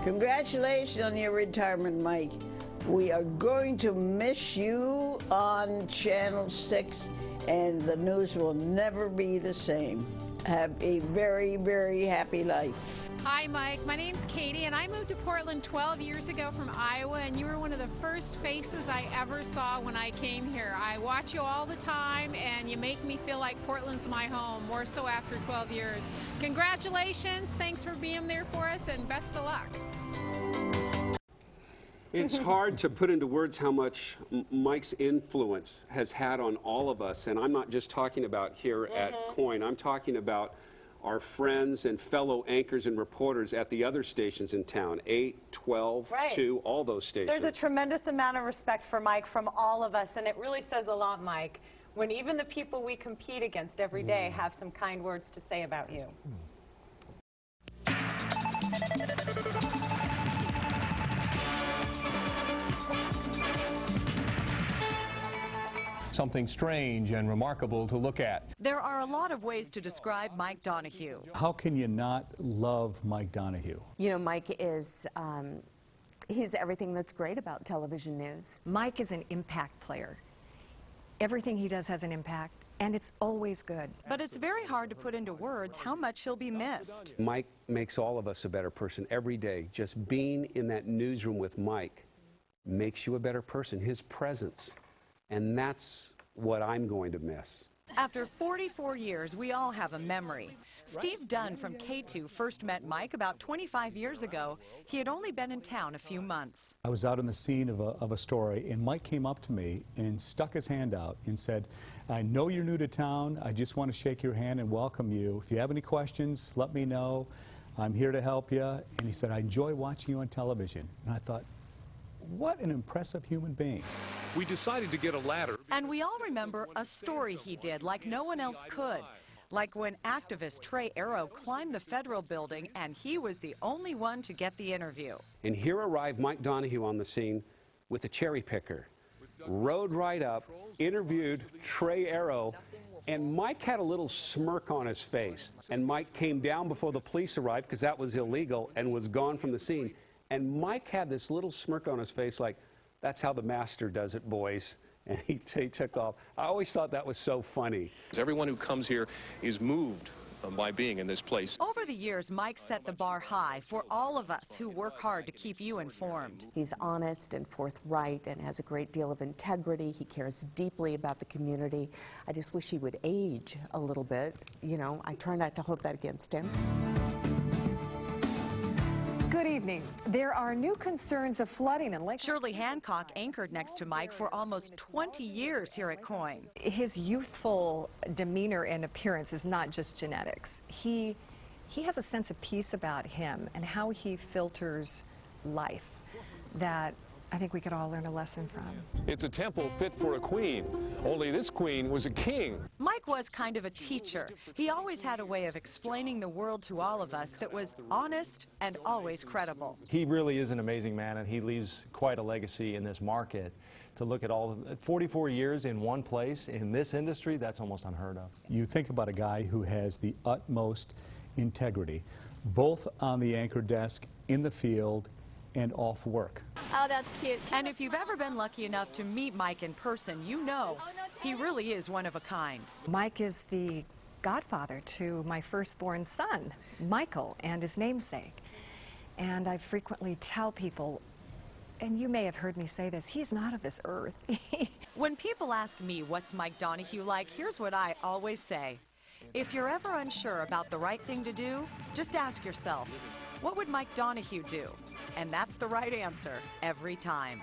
Congratulations on your retirement, Mike. We are going to miss you on Channel 6, and the news will never be the same. Have a very, very happy life. Hi, Mike. My name's Katie, and I moved to Portland 12 years ago from Iowa, and you were one of the first faces I ever saw when I came here. I watch you all the time, and you make me feel like Portland's my home, more so after 12 years. Congratulations. Thanks for being there for us, and best of luck. It's hard to put into words how much Mike's influence has had on all of us, and I'm not just talking about here at KOIN. I'm talking about our friends and fellow anchors and reporters at the other stations in town, 8, 12, Right. 2, all those stations. There's a tremendous amount of respect for Mike from all of us, and it really says a lot, Mike, when even the people we compete against every day have some kind words to say about you. Something strange and remarkable to look at. There are a lot of ways to describe Mike Donahue. How can you not love Mike Donahue? You know, Mike is, he's everything that's great about television news. Mike is an impact player. Everything he does has an impact, and it's always good. But it's very hard to put into words how much he'll be missed. Mike makes all of us a better person every day. Just being in that newsroom with Mike makes you a better person, his presence. And that's what I'm going to miss. After 44 years, we all have a memory. Steve Dunn from K2 first met Mike about 25 years ago. He had only been in town a few months. I was out on the scene of a story, and Mike came up to me and stuck his hand out and said, I know you're new to town. I just want to shake your hand and welcome you. If you have any questions, let me know. I'm here to help you. And he said, I enjoy watching you on television. And I thought, what an impressive human being. We decided to get a ladder. And we all remember a story he did like no one else could. Like when activist Trey Arrow climbed the federal building and he was the only one to get the interview. And here arrived Mike Donahue on the scene with a cherry picker. Rode right up, interviewed Trey Arrow, and Mike had a little smirk on his face. And Mike came down before the police arrived because that was illegal and was gone from the scene. And Mike had this little smirk on his face like, that's how the master does it, boys. And he took off. I always thought that was so funny. Everyone who comes here is moved by being in this place. Over the years, Mike set the bar high for all of us who work hard to keep you informed. He's honest and forthright and has a great deal of integrity. He cares deeply about the community. I just wish he would age a little bit. You know, I try not to hold that against him. Good evening. There are new concerns of flooding in Lake. Shirley Hancock anchored next to Mike for almost 20 years here at KOIN. His youthful demeanor and appearance is not just genetics. He has a sense of peace about him and how he filters life that I think we could all learn a lesson from. It's a temple fit for a queen, only this queen was a king. Mike was kind of a teacher. He always had a way of explaining the world to all of us that was honest and always credible. He really is an amazing man, and he leaves quite a legacy in this market. To look at all 44 years in one place in this industry, that's almost unheard of. You think about a guy who has the utmost integrity, both on the anchor desk, in the field, and off work. Oh, that's cute. And if you've ever been lucky enough to meet Mike in person, you know he really is one of a kind. Mike is the godfather to my firstborn son, Michael, and his namesake. And I frequently tell people, and you may have heard me say this, he's not of this earth. When people ask me what's Mike Donahue like, here's what I always say. If you're ever unsure about the right thing to do, just ask yourself, what would Mike Donahue do? And that's the right answer every time.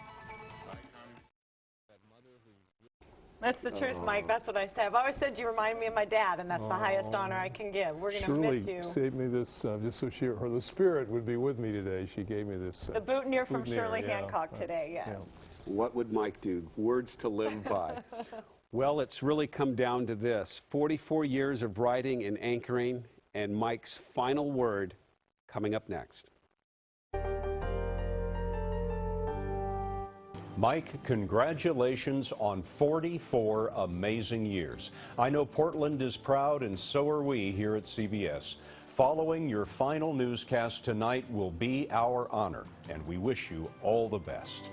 That's the truth, Mike. That's what I say. I've always said you remind me of my dad, and that's the highest honor I can give. We're going to miss you. Shirley saved me this just so the spirit would be with me today. She gave me this. The boutonniere from Shirley Hancock today, yes. Yeah. What would Mike do? Words to live by. Well, it's really come down to this. 44 years of writing and anchoring, and Mike's final word coming up next. Mike, congratulations on 44 amazing years. I know Portland is proud, and so are we here at CBS. Following your final newscast tonight will be our honor, and we wish you all the best.